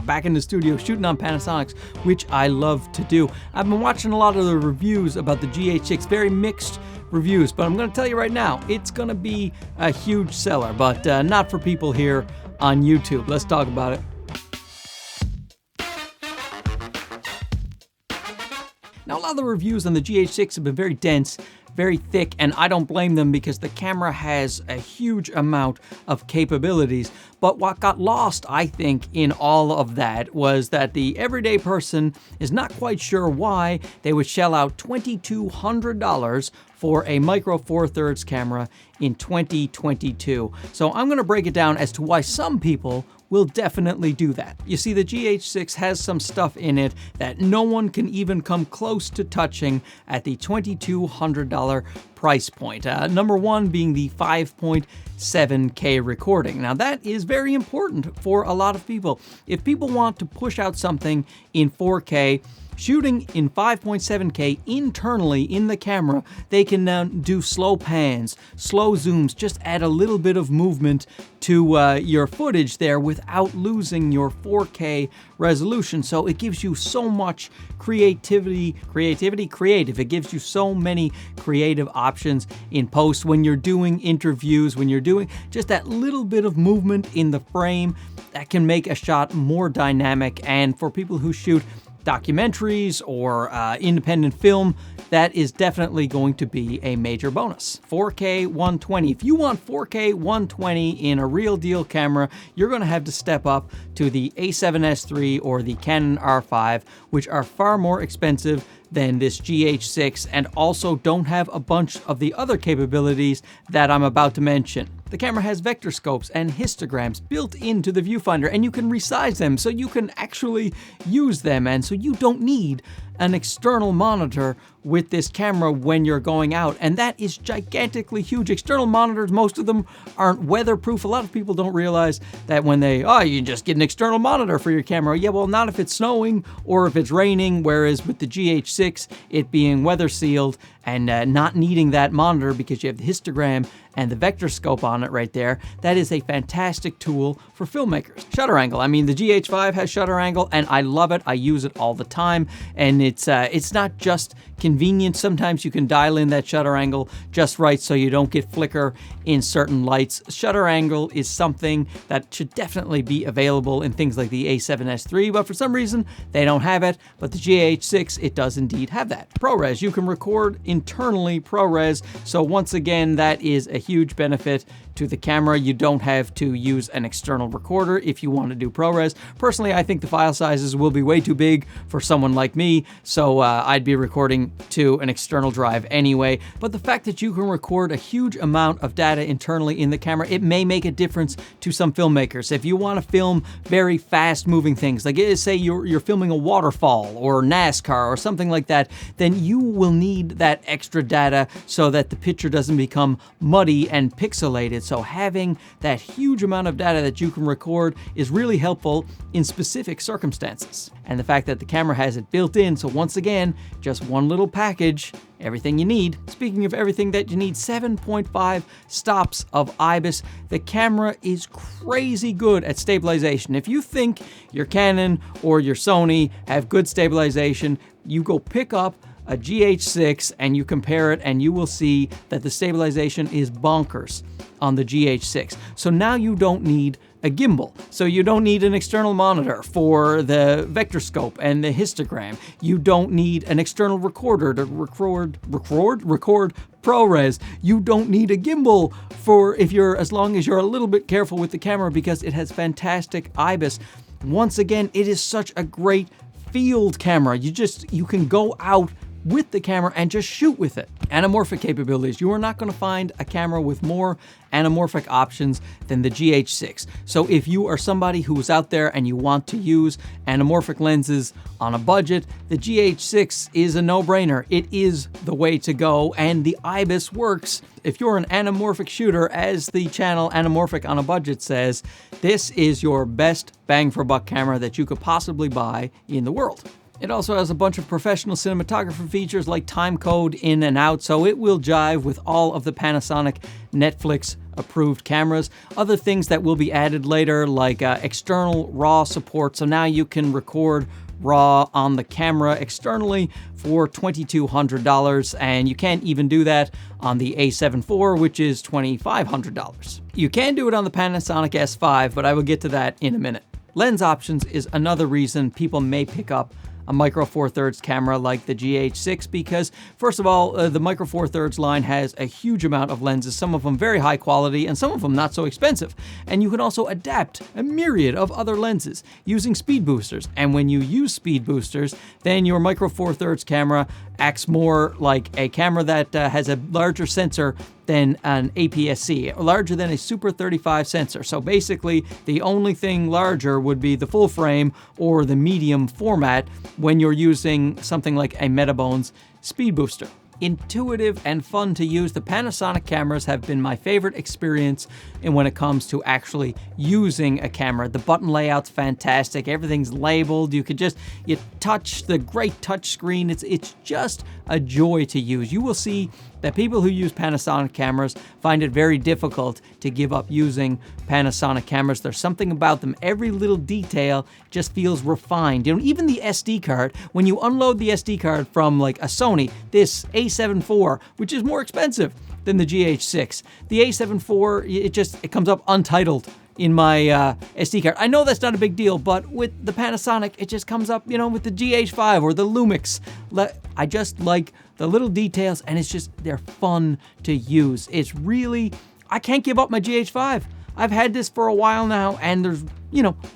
back in the studio shooting on Panasonics, which I love to do. I've been watching a lot of the reviews about the GH6, very mixed reviews, but I'm going to tell you right now, it's going to be a huge seller, but not for people here on YouTube. Let's talk about it. Now, a lot of the reviews on the GH6 have been very dense, very thick, and I don't blame them because the camera has a huge amount of capabilities. But what got lost, I think, in all of that was that the everyday person is not quite sure why they would shell out $2,200 for a Micro Four Thirds camera in 2022. So I'm going to break it down as to why some people will definitely do that. You see, the GH6 has some stuff in it that no one can even come close to touching at the $2,200 price point. Number one being the 5.7K recording. Now that is very important for a lot of people. If people want to push out something in 4K, shooting in 5.7K internally in the camera, they can now do slow pans, slow zooms, just add a little bit of movement to your footage there without losing your 4K resolution. So it gives you so much creative. It gives you so many creative options in post when you're doing interviews, when you're doing just that little bit of movement in the frame that can make a shot more dynamic. And for people who shoot documentaries or independent film, that is definitely going to be a major bonus. 4K 120. If you want 4K 120 in a real deal camera, you're going to have to step up to the A7S III or the Canon R5, which are far more expensive than this GH6 and also don't have a bunch of the other capabilities that I'm about to mention. The camera has vector scopes and histograms built into the viewfinder, and you can resize them so you can actually use them, and so you don't need an external monitor with this camera when you're going out, and that is gigantically huge. External monitors, most of them aren't weatherproof. A lot of people don't realize that when you can just get an external monitor for your camera. Yeah, well, not if it's snowing or if it's raining, whereas with the GH6, it being weather sealed and not needing that monitor because you have the histogram and the vector scope on it right there, that is a fantastic tool for filmmakers. Shutter angle. I mean, the GH5 has shutter angle, and I love it. I use it all the time, and it's not just convenient. Sometimes you can dial in that shutter angle just right so you don't get flicker in certain lights. Shutter angle is something that should definitely be available in things like the A7S III, but for some reason they don't have it. But the GH6, it does indeed have that. ProRes. You can record internally ProRes, so once again, that is a huge benefit to the camera. You don't have to use an external recorder if you want to do ProRes. Personally, I think the file sizes will be way too big for someone like me, so I'd be recording to an external drive anyway. But the fact that you can record a huge amount of data internally in the camera, it may make a difference to some filmmakers. If you want to film very fast moving things, like say you're filming a waterfall or NASCAR or something like that, then you will need that extra data so that the picture doesn't become muddy and pixelated. So having that huge amount of data that you can record is really helpful in specific circumstances. And the fact that the camera has it built in, so once again, just one little package, everything you need. Speaking of everything that you need, 7.5 stops of IBIS. The camera is crazy good at stabilization. If you think your Canon or your Sony have good stabilization, you go pick up a GH6 and you compare it, and you will see that the stabilization is bonkers on the GH6. So now you don't need a gimbal. So you don't need an external monitor for the vector scope and the histogram. You don't need an external recorder to record ProRes. You don't need a gimbal as long as you're a little bit careful with the camera, because it has fantastic IBIS. Once again, it is such a great field camera. You can go out with the camera and just shoot with it. Anamorphic capabilities. You are not going to find a camera with more anamorphic options than the GH6. So if you are somebody who is out there and you want to use anamorphic lenses on a budget, the GH6 is a no-brainer. It is the way to go, and the IBIS works. If you're an anamorphic shooter, as the channel Anamorphic on a Budget says, this is your best bang for buck camera that you could possibly buy in the world. It also has a bunch of professional cinematographer features like time code in and out, so it will jive with all of the Panasonic Netflix approved cameras. Other things that will be added later, like external RAW support. So now you can record RAW on the camera externally for $2,200, and you can't even do that on the A7 IV, which is $2,500. You can do it on the Panasonic S5, but I will get to that in a minute. Lens options is another reason people may pick up a Micro Four Thirds camera like the GH6 because, first of all, the Micro Four Thirds line has a huge amount of lenses, some of them very high quality and some of them not so expensive. And you can also adapt a myriad of other lenses using speed boosters. And when you use speed boosters, then your Micro Four Thirds camera acts more like a camera that has a larger sensor than an APS-C, larger than a Super 35 sensor. So basically, the only thing larger would be the full frame or the medium format when you're using something like a Metabones speed booster. Intuitive and fun to use, the Panasonic cameras have been my favorite experience when it comes to actually using a camera. The button layout's fantastic, everything's labeled, you touch the great touch screen, it's just a joy to use. You will see that people who use Panasonic cameras find it very difficult to give up using Panasonic cameras. There's something about them. Every little detail just feels refined. You know, even the SD card, when you unload the SD card from like a Sony, this A7 IV, which is more expensive than the GH6, the A7 IV, it comes up untitled in my SD card. I know that's not a big deal, but with the Panasonic, it just comes up, with the GH5 or the Lumix. I just like the little details, and they're fun to use. I can't give up my GH5. I've had this for a while now, and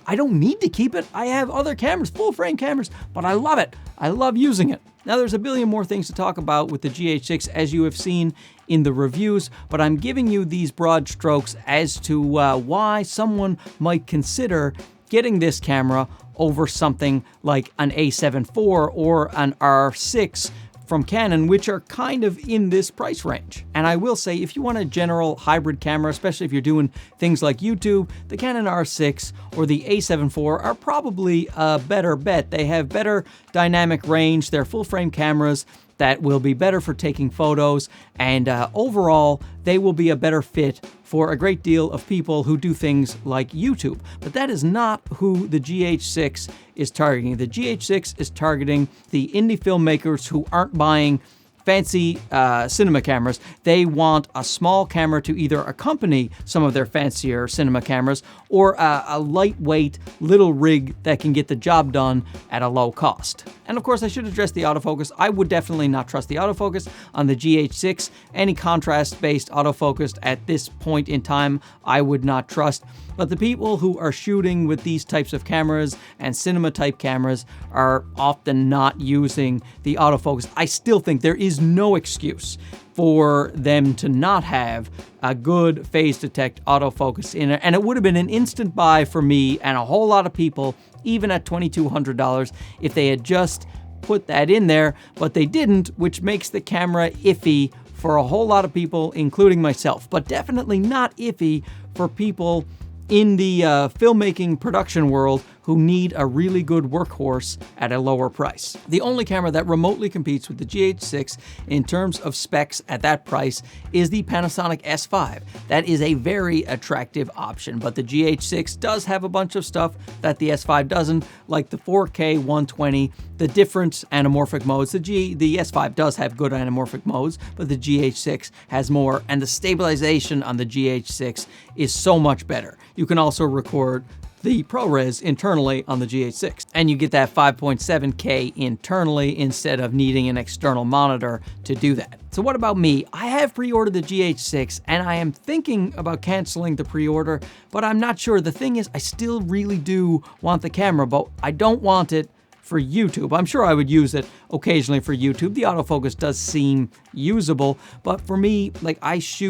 I don't need to keep it. I have other cameras, full frame cameras, but I love it. I love using it. Now, there's a billion more things to talk about with the GH6, as you have seen in the reviews, but I'm giving you these broad strokes as to why someone might consider getting this camera over something like an A7 IV or an R6 from Canon, which are kind of in this price range. And I will say, if you want a general hybrid camera, especially if you're doing things like YouTube, the Canon R6 or the A7 IV are probably a better bet. They have better dynamic range, they're full frame cameras that will be better for taking photos, and overall, they will be a better fit for a great deal of people who do things like YouTube. But that is not who the GH6 is targeting. The GH6 is targeting the indie filmmakers who aren't buying fancy cinema cameras. They want a small camera to either accompany some of their fancier cinema cameras or a lightweight little rig that can get the job done at a low cost. And of course, I should address the autofocus. I would definitely not trust the autofocus on the GH6. Any contrast-based autofocus at this point in time, I would not trust. But the people who are shooting with these types of cameras and cinema-type cameras are often not using the autofocus. I still think there is no excuse for them to not have a good phase detect autofocus in it. And it would have been an instant buy for me and a whole lot of people, even at $2,200, if they had just put that in there, but they didn't, which makes the camera iffy for a whole lot of people, including myself, but definitely not iffy for people in the filmmaking production world who need a really good workhorse at a lower price. The only camera that remotely competes with the GH6 in terms of specs at that price is the Panasonic S5. That is a very attractive option, but the GH6 does have a bunch of stuff that the S5 doesn't, like the 4K 120, the different anamorphic modes. The S5 does have good anamorphic modes, but the GH6 has more, and the stabilization on the GH6 is so much better. You can also record the ProRes internally on the GH6, and you get that 5.7K internally instead of needing an external monitor to do that. So what about me? I have pre-ordered the GH6 and I am thinking about canceling the pre-order, but I'm not sure. The thing is, I still really do want the camera, but I don't want it for YouTube. I'm sure I would use it occasionally for YouTube. The autofocus does seem usable, but for me,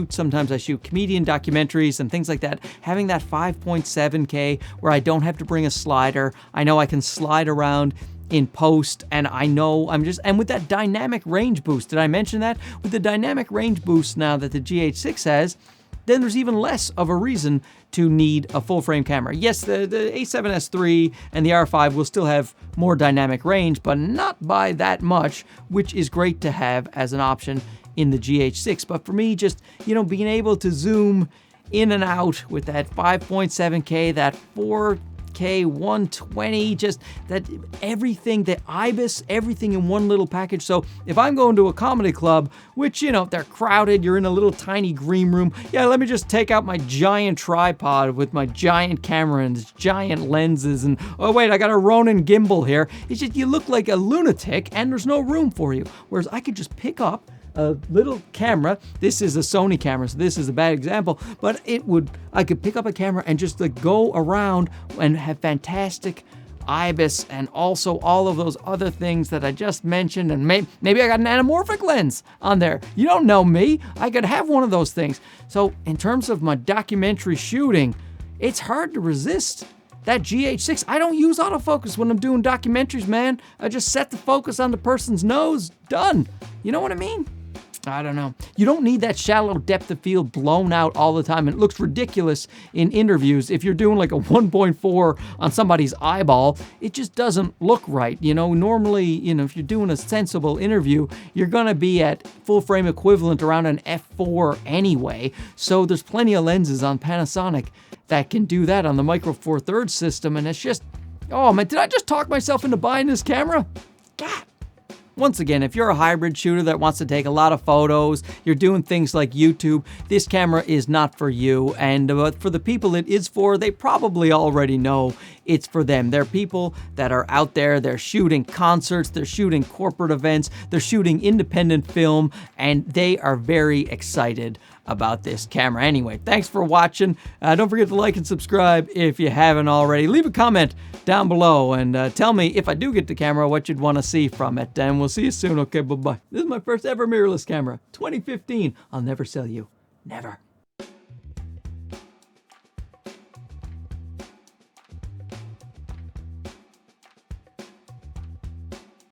sometimes I shoot comedian documentaries and things like that. Having that 5.7K where I don't have to bring a slider, I know I can slide around in post, and I know and with that dynamic range boost, did I mention that? With the dynamic range boost now that the GH6 has, then there's even less of a reason to need a full-frame camera. Yes, the A7S III and the R5 will still have more dynamic range, but not by that much, which is great to have as an option in the GH6. But for me, just, being able to zoom in and out with that 5.7K, that 4K 120, just that everything, the IBIS, everything in one little package. So if I'm going to a comedy club, which, you know, they're crowded, you're in a little tiny green room, yeah, let me just take out my giant tripod with my giant camera and its giant lenses, and oh wait, I got a Ronin gimbal here. It's just, you look like a lunatic and there's no room for you. Whereas I could just pick up a little camera. This is a Sony camera, so this is a bad example, but I could pick up a camera and just like go around and have fantastic IBIS and also all of those other things that I just mentioned, and maybe I got an anamorphic lens on there. You don't know me. I could have one of those things. So in terms of my documentary shooting, it's hard to resist that GH6. I don't use autofocus when I'm doing documentaries, man. I just set the focus on the person's nose. Done. You know what I mean? I don't know. You don't need that shallow depth of field blown out all the time. And it looks ridiculous in interviews. If you're doing like a 1.4 on somebody's eyeball, it just doesn't look right. You know, normally, you know, if you're doing a sensible interview, you're going to be at full frame equivalent around an f4 anyway. So there's plenty of lenses on Panasonic that can do that on the Micro Four Thirds system. And it's just, oh man, did I just talk myself into buying this camera? God. Once again, if you're a hybrid shooter that wants to take a lot of photos, you're doing things like YouTube, this camera is not for you. And for the people it is for, they probably already know it's for them. They're people that are out there, they're shooting concerts, they're shooting corporate events, they're shooting independent film, and they are very excited about this camera. Anyway, thanks for watching. Don't forget to like and subscribe if you haven't already. Leave a comment down below and tell me, if I do get the camera, what you'd want to see from it. And we'll see you soon. Okay, bye-bye. This is my first ever mirrorless camera, 2015. I'll never sell you. Never.